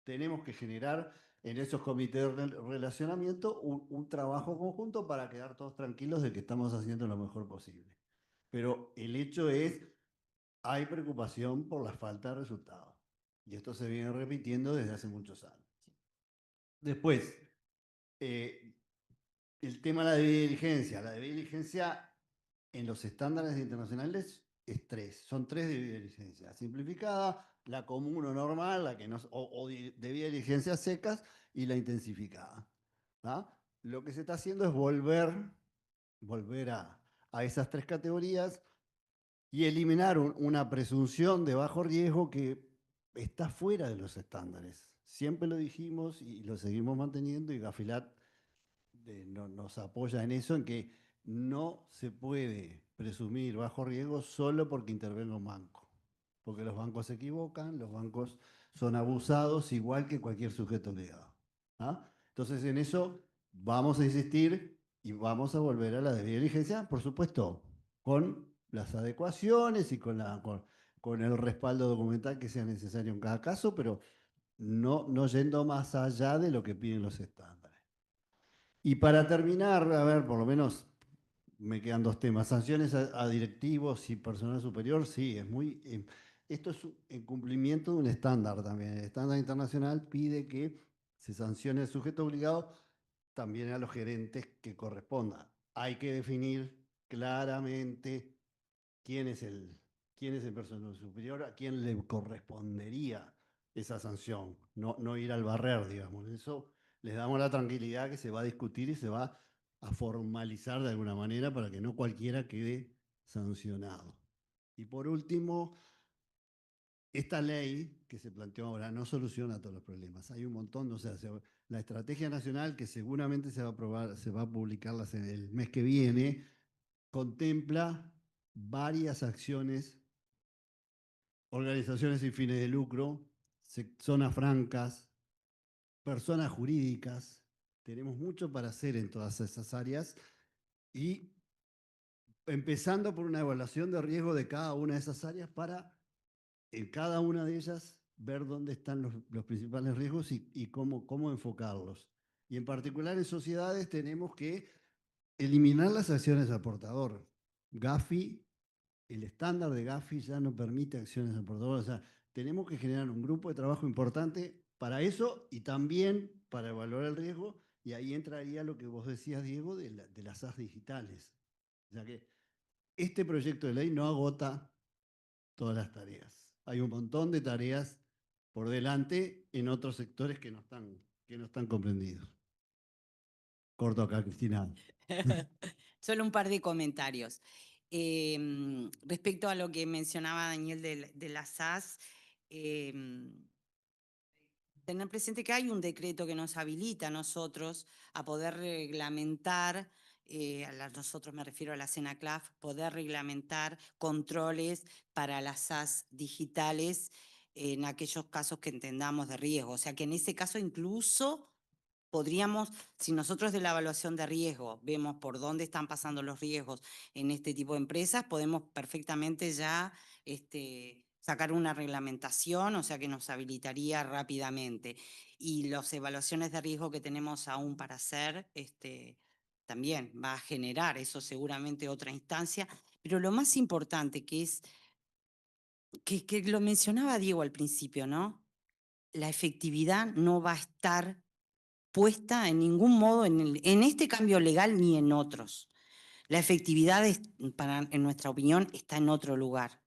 tenemos que generar en esos comités de relacionamiento un trabajo conjunto para quedar todos tranquilos de que estamos haciendo lo mejor posible. Pero el hecho es, hay preocupación por la falta de resultados. Y esto se viene repitiendo desde hace muchos años. Después, el tema de la debida diligencia. La debida diligencia en los estándares internacionales es 3. Son 3 debida diligencia. Simplificada, la común o normal, la que no, o debida diligencia secas, y la intensificada. ¿Ah? Lo que se está haciendo es volver a esas 3 categorías y eliminar una presunción de bajo riesgo que está fuera de los estándares. Siempre lo dijimos y lo seguimos manteniendo, y Gafilat nos apoya en eso, en que no se puede presumir bajo riesgo solo porque intervenga un banco. Porque los bancos se equivocan, los bancos son abusados igual que cualquier sujeto obligado. ¿Ah? Entonces en eso vamos a insistir y vamos a volver a la debida diligencia, por supuesto, con las adecuaciones y con el respaldo documental que sea necesario en cada caso, pero no yendo más allá de lo que piden los estándares. Y para terminar, a ver, por lo menos me quedan 2 temas. Sanciones a directivos y personal superior, sí, esto es en cumplimiento de un estándar también. El estándar internacional pide que se sancione al sujeto obligado, también a los gerentes que correspondan. Hay que definir claramente quién es el personal superior, a quién le correspondería esa sanción, no ir al barrer, digamos. Eso les damos la tranquilidad que se va a discutir y se va a formalizar de alguna manera para que no cualquiera quede sancionado. Y por último, esta ley que se planteó ahora no soluciona todos los problemas. Hay un montón, o sea, la estrategia nacional que seguramente se va a aprobar, se va a publicar el mes que viene, contempla varias acciones, organizaciones sin fines de lucro, zonas francas, personas jurídicas. Tenemos mucho para hacer en todas esas áreas y empezando por una evaluación de riesgo de cada una de esas áreas para en cada una de ellas ver dónde están los principales riesgos y cómo enfocarlos. Y en particular en sociedades tenemos que eliminar las acciones al portador. Gafi, el estándar de Gafi ya no permite acciones al portador. O sea, tenemos que generar un grupo de trabajo importante para eso y también para evaluar el riesgo. Y ahí entraría lo que vos decías, Diego, de las SAS digitales. O sea que este proyecto de ley no agota todas las tareas. Hay un montón de tareas por delante en otros sectores que no están comprendidos. Corto acá, Cristina. Solo un par de comentarios. Respecto a lo que mencionaba Daniel de la SAS, tener presente que hay un decreto que nos habilita a nosotros a poder reglamentar, nosotros me refiero a la CENACLAF, poder reglamentar controles para las SAS digitales en aquellos casos que entendamos de riesgo. O sea que en ese caso incluso podríamos, si nosotros de la evaluación de riesgo vemos por dónde están pasando los riesgos en este tipo de empresas, podemos perfectamente ya sacar una reglamentación, o sea que nos habilitaría rápidamente. Y las evaluaciones de riesgo que tenemos aún para hacer, también va a generar eso seguramente otra instancia. Pero lo más importante que es, que lo mencionaba Diego al principio, ¿no? La efectividad no va a estar puesta en ningún modo en este cambio legal ni en otros. La efectividad, en nuestra opinión, está en otro lugar.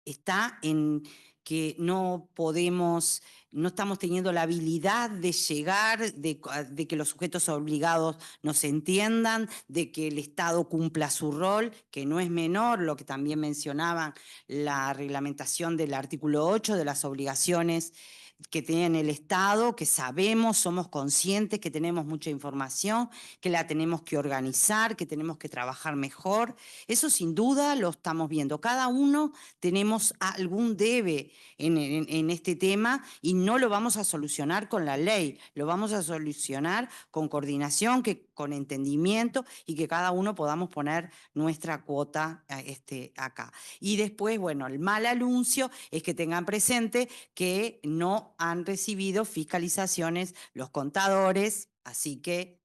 Está en que no estamos teniendo la habilidad de llegar, de que los sujetos obligados nos entiendan, de que el Estado cumpla su rol, que no es menor, lo que también mencionaban, la reglamentación del artículo 8 de las obligaciones que tiene el Estado, que sabemos, somos conscientes que tenemos mucha información, que la tenemos que organizar, que tenemos que trabajar mejor. Eso sin duda lo estamos viendo. Cada uno tenemos algún debe en este tema y no lo vamos a solucionar con la ley, lo vamos a solucionar con coordinación, con entendimiento y que cada uno podamos poner nuestra cuota acá. Y después, bueno, el mal anuncio es que tengan presente que no han recibido fiscalizaciones los contadores, así que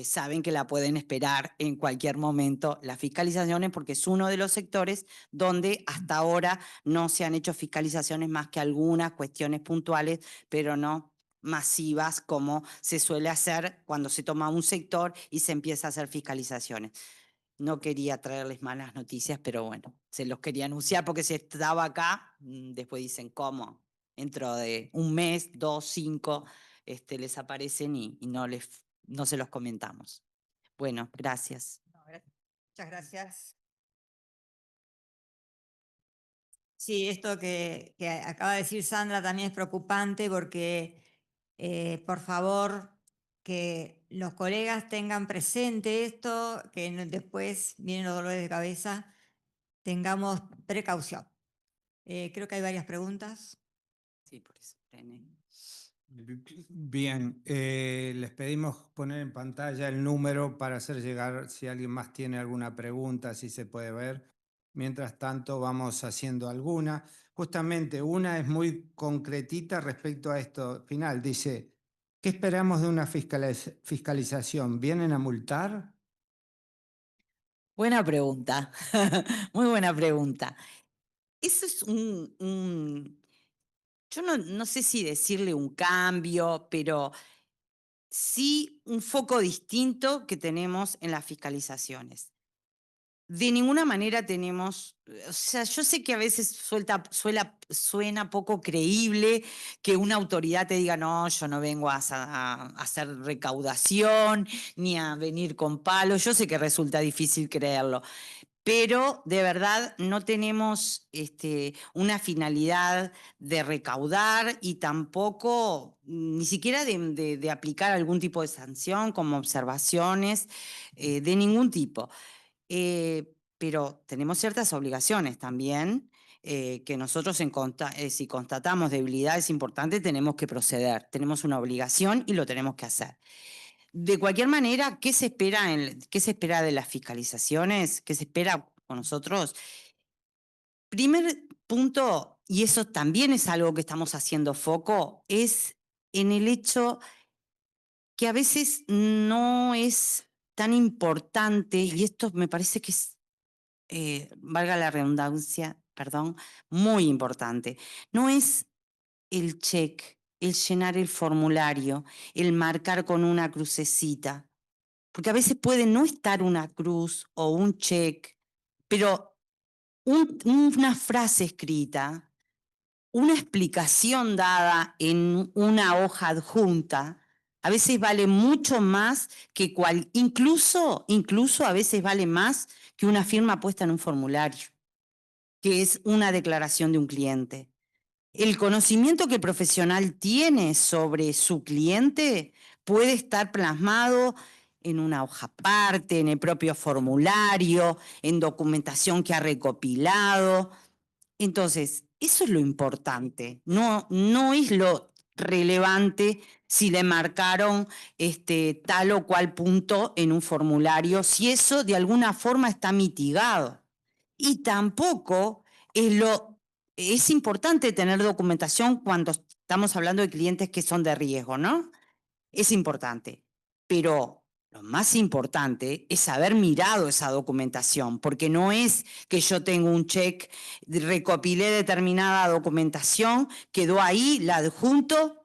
saben que la pueden esperar en cualquier momento las fiscalizaciones porque es uno de los sectores donde hasta ahora no se han hecho fiscalizaciones más que algunas cuestiones puntuales, pero no masivas como se suele hacer cuando se toma un sector y se empieza a hacer fiscalizaciones. No quería traerles malas noticias, pero bueno, se los quería anunciar porque si estaba acá, después dicen cómo, dentro de un mes, 2, 5, les aparecen y no se los comentamos. Bueno, gracias. Muchas gracias. Sí, esto que acaba de decir Sandra también es preocupante porque, por favor, que los colegas tengan presente esto, que después vienen los dolores de cabeza, tengamos precaución. Creo que hay varias preguntas. Sí, por eso. René. Bien, les pedimos poner en pantalla el número para hacer llegar, si alguien más tiene alguna pregunta, si se puede ver. Mientras tanto, vamos haciendo alguna. Justamente una es muy concretita respecto a esto final. Dice, ¿qué esperamos de una fiscalización? ¿Vienen a multar? Buena pregunta, muy buena pregunta. Eso es yo no sé si decirle un cambio, pero sí un foco distinto que tenemos en las fiscalizaciones. De ninguna manera tenemos, o sea, yo sé que a veces suena poco creíble que una autoridad te diga, no, yo no vengo a hacer recaudación ni a venir con palos. Yo sé que resulta difícil creerlo, pero de verdad no tenemos una finalidad de recaudar y tampoco ni siquiera de aplicar algún tipo de sanción como observaciones de ningún tipo. Pero tenemos ciertas obligaciones también, que nosotros si constatamos debilidades importantes tenemos que proceder, tenemos una obligación y lo tenemos que hacer. De cualquier manera, qué se espera de las fiscalizaciones? ¿Qué se espera con nosotros? Primer punto, y eso también es algo que estamos haciendo foco, es en el hecho que a veces no es tan importante, y esto me parece que es valga la redundancia, perdón, muy importante. No es el check, el llenar el formulario, el marcar con una crucecita, porque a veces puede no estar una cruz o un check, pero una frase escrita, una explicación dada en una hoja adjunta, a veces vale mucho más que incluso a veces vale más que una firma puesta en un formulario, que es una declaración de un cliente. El conocimiento que el profesional tiene sobre su cliente puede estar plasmado en una hoja aparte, en el propio formulario, en documentación que ha recopilado. Entonces, eso es lo importante, no es lo relevante si le marcaron tal o cual punto en un formulario, si eso de alguna forma está mitigado. Y tampoco es importante tener documentación cuando estamos hablando de clientes que son de riesgo, ¿no? Es importante, pero lo más importante es haber mirado esa documentación, porque no es que yo tengo un check, recopilé determinada documentación, quedó ahí, la adjunto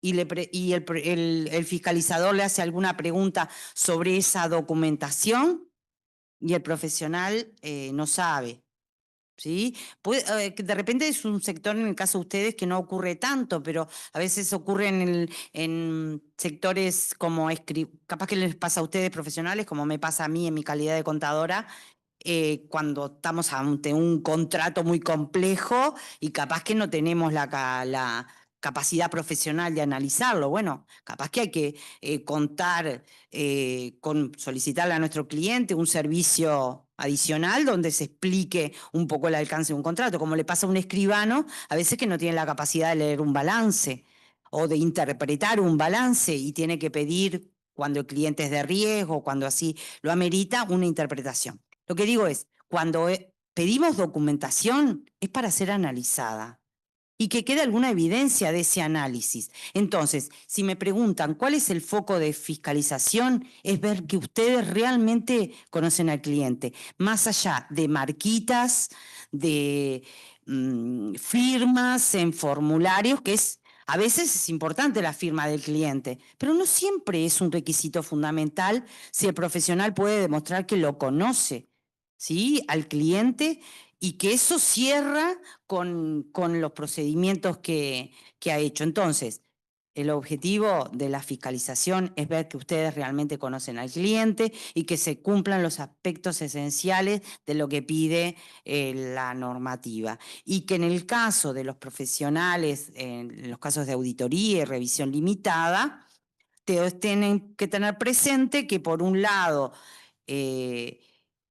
y el fiscalizador le hace alguna pregunta sobre esa documentación y el profesional no sabe. ¿Sí? De repente es un sector en el caso de ustedes que no ocurre tanto, pero a veces ocurre en sectores como capaz que les pasa a ustedes profesionales, como me pasa a mí en mi calidad de contadora, cuando estamos ante un contrato muy complejo y capaz que no tenemos la capacidad profesional de analizarlo. Bueno, capaz que hay que solicitarle a nuestro cliente un servicio adicional donde se explique un poco el alcance de un contrato, como le pasa a un escribano a veces que no tiene la capacidad de leer un balance o de interpretar un balance y tiene que pedir, cuando el cliente es de riesgo, cuando así lo amerita, una interpretación. Lo que digo es, cuando pedimos documentación es para ser analizada y que quede alguna evidencia de ese análisis. Entonces, si me preguntan cuál es el foco de fiscalización, es ver que ustedes realmente conocen al cliente, más allá de marquitas, de firmas en formularios, a veces es importante la firma del cliente, pero no siempre es un requisito fundamental si el profesional puede demostrar que lo conoce, ¿sí? Al cliente y que eso cierra con los procedimientos que ha hecho. Entonces, el objetivo de la fiscalización es ver que ustedes realmente conocen al cliente y que se cumplan los aspectos esenciales de lo que pide la normativa. Y que en el caso de los profesionales, en los casos de auditoría y revisión limitada, tienen que tener presente que por un lado,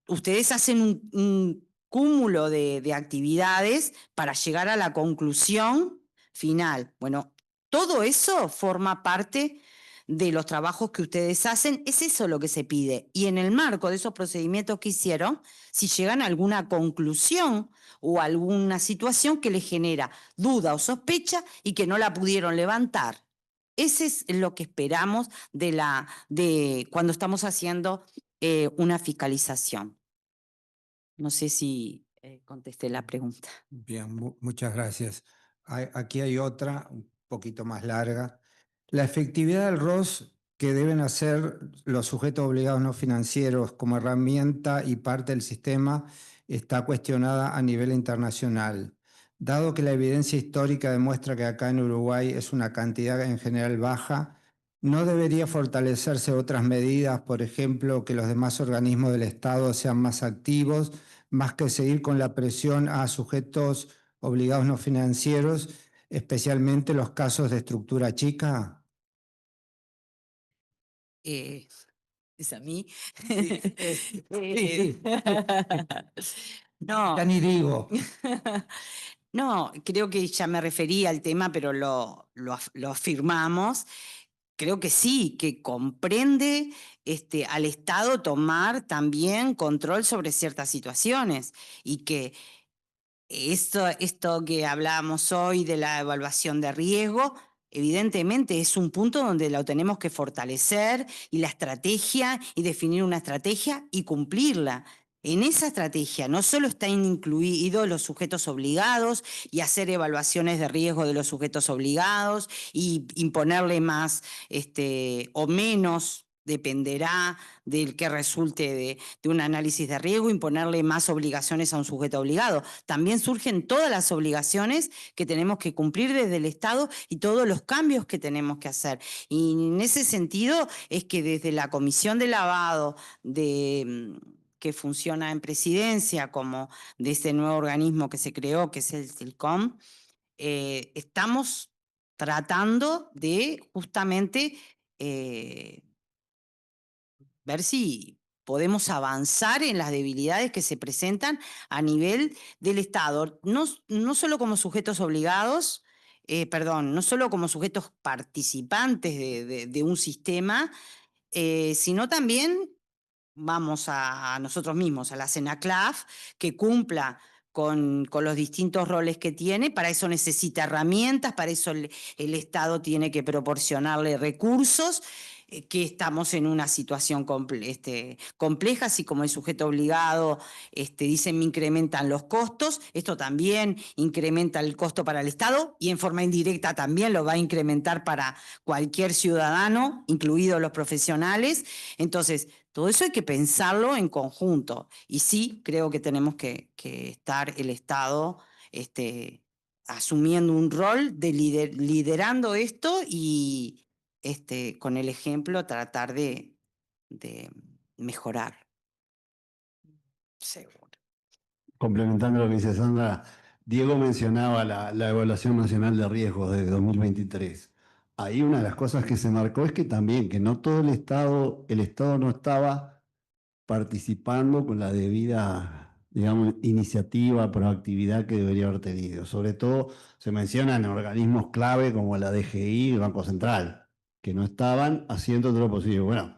ustedes hacen un cúmulo de actividades para llegar a la conclusión final. Bueno, todo eso forma parte de los trabajos que ustedes hacen, es eso lo que se pide. Y en el marco de esos procedimientos que hicieron, si llegan a alguna conclusión o alguna situación que les genera duda o sospecha y que no la pudieron levantar. Ese es lo que esperamos de cuando estamos haciendo una fiscalización. No sé si contesté la pregunta. Bien, muchas gracias. Aquí hay otra, un poquito más larga. La efectividad del ROS que deben hacer los sujetos obligados no financieros como herramienta y parte del sistema está cuestionada a nivel internacional. Dado que la evidencia histórica demuestra que acá en Uruguay es una cantidad en general baja, ¿no debería fortalecerse otras medidas, por ejemplo, que los demás organismos del Estado sean más activos, más que seguir con la presión a sujetos obligados no financieros, especialmente los casos de estructura chica? ¿Es a mí? Sí, Eh, No, ya ni digo. no, creo que ya me refería al tema, pero lo afirmamos. Creo que sí, que comprende al Estado tomar también control sobre ciertas situaciones y que esto que hablábamos hoy de la evaluación de riesgo, evidentemente es un punto donde lo tenemos que fortalecer y la estrategia y definir una estrategia y cumplirla. En esa estrategia no solo están incluidos los sujetos obligados y hacer evaluaciones de riesgo de los sujetos obligados y imponerle más o menos, dependerá del que resulte de un análisis de riesgo, imponerle más obligaciones a un sujeto obligado. También surgen todas las obligaciones que tenemos que cumplir desde el Estado y todos los cambios que tenemos que hacer. Y en ese sentido es que desde la Comisión de Lavado que funciona en presidencia, como de este nuevo organismo que se creó, que es el CILCOM, estamos tratando de justamente ver si podemos avanzar en las debilidades que se presentan a nivel del Estado, no solo como sujetos obligados, no solo como sujetos participantes de un sistema, sino también vamos a nosotros mismos, a la CENACLAF, que cumpla con los distintos roles que tiene. Para eso necesita herramientas, para eso el Estado tiene que proporcionarle recursos, que estamos en una situación compleja, así como el sujeto obligado dicen me incrementan los costos, esto también incrementa el costo para el Estado y en forma indirecta también lo va a incrementar para cualquier ciudadano, incluidos los profesionales. Entonces, todo eso hay que pensarlo en conjunto. Y sí, creo que tenemos que estar el Estado asumiendo un rol de liderando esto y con el ejemplo tratar de mejorar. Seguro. Complementando lo que dice Sandra, Diego mencionaba la evaluación nacional de riesgos de 2023. Ahí una de las cosas que se marcó es que también, que no todo el Estado no estaba participando con la debida, digamos, iniciativa, proactividad que debería haber tenido. Sobre todo se mencionan organismos clave como la DGI y el Banco Central, que no estaban haciendo todo lo posible. Bueno,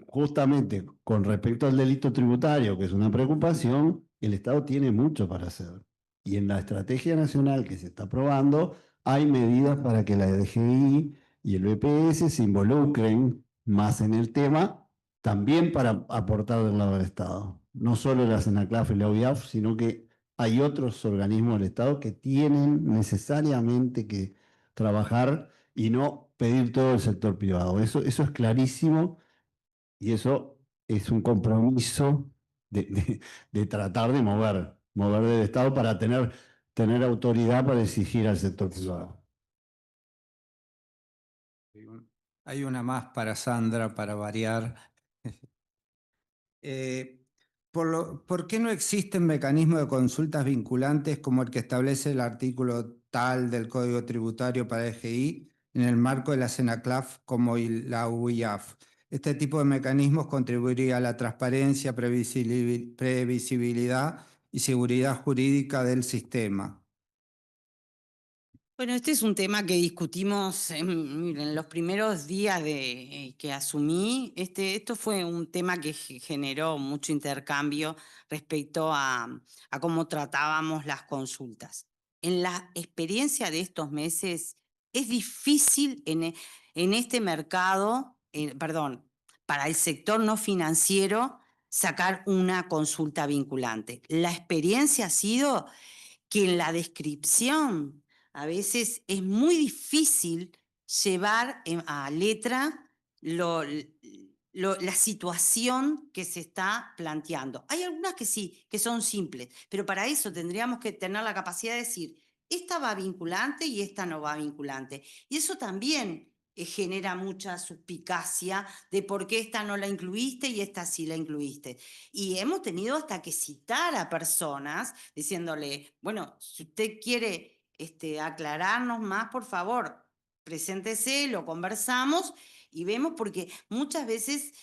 justamente con respecto al delito tributario, que es una preocupación, el Estado tiene mucho para hacer. Y en la estrategia nacional que se está aprobando, hay medidas para que la DGI y el BPS se involucren más en el tema, también para aportar del lado del Estado. No solo la CENACLAF y la OIAF, sino que hay otros organismos del Estado que tienen necesariamente que trabajar y no pedir todo el sector privado. Eso es clarísimo. Y eso es un compromiso de tratar de mover del Estado para tener autoridad para exigir al sector privado. Hay una más para Sandra, para variar. ¿Por qué no existen mecanismos de consultas vinculantes como el que establece el artículo tal del Código Tributario para EGI en el marco de la CENACLAF como la UIAF? Este tipo de mecanismos contribuiría a la transparencia, previsibilidad y seguridad jurídica del sistema. Bueno, este es un tema que discutimos en los primeros días que asumí. Esto fue un tema que generó mucho intercambio respecto a cómo tratábamos las consultas. En la experiencia de estos meses, es difícil en este mercado, para el sector no financiero, sacar una consulta vinculante. La experiencia ha sido que en la descripción a veces es muy difícil llevar a letra la situación que se está planteando. Hay algunas que sí, que son simples, pero para eso tendríamos que tener la capacidad de decir, esta va vinculante y esta no va vinculante. Y eso también genera mucha suspicacia de por qué esta no la incluiste y esta sí la incluiste. Y hemos tenido hasta que citar a personas diciéndole, bueno, si usted quiere aclararnos más, por favor, preséntese, lo conversamos y vemos, porque muchas veces,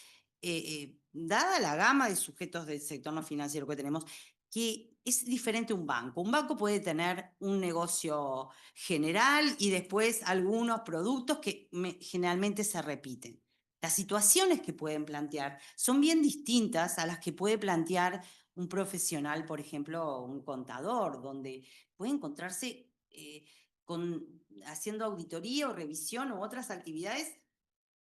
dada la gama de sujetos del sector no financiero que tenemos, que es diferente un banco. Un banco puede tener un negocio general y después algunos productos que generalmente se repiten. Las situaciones que pueden plantear son bien distintas a las que puede plantear un profesional, por ejemplo, un contador, donde puede encontrarse haciendo auditoría o revisión u otras actividades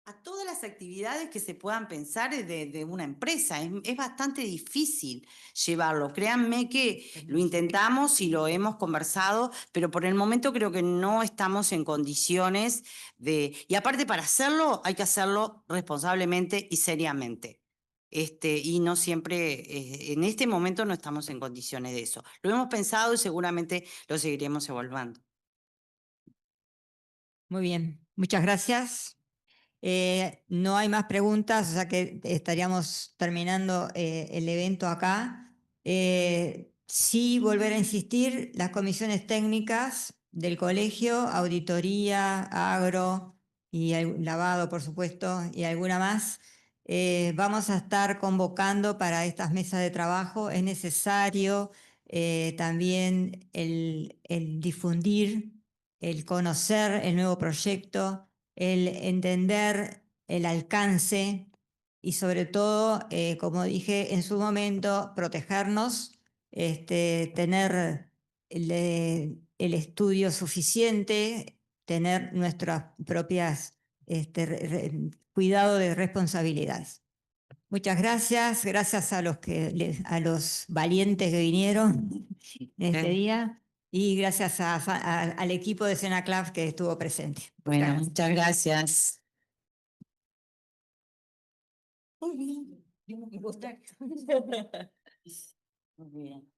a todas las actividades que se puedan pensar de una empresa. Es bastante difícil llevarlo. Créanme que lo intentamos y lo hemos conversado, pero por el momento creo que no estamos en condiciones de... Y aparte, para hacerlo hay que hacerlo responsablemente y seriamente. Y no siempre, en este momento no estamos en condiciones de eso. Lo hemos pensado y seguramente lo seguiremos evaluando. Muy bien, muchas gracias. No hay más preguntas, o sea que estaríamos terminando el evento acá. Sí, volver a insistir, las comisiones técnicas del colegio, auditoría, agro y lavado, por supuesto, y alguna más, vamos a estar convocando para estas mesas de trabajo. Es necesario también el difundir, el conocer el nuevo proyecto, el entender el alcance y sobre todo, como dije en su momento, protegernos, tener el estudio suficiente, tener nuestras propias cuidado de responsabilidades. Muchas gracias, gracias a a los valientes que vinieron este Bien. día y gracias al equipo de Senaclaf que estuvo presente. Bueno, muchas gracias. Muy bien. Muy bien.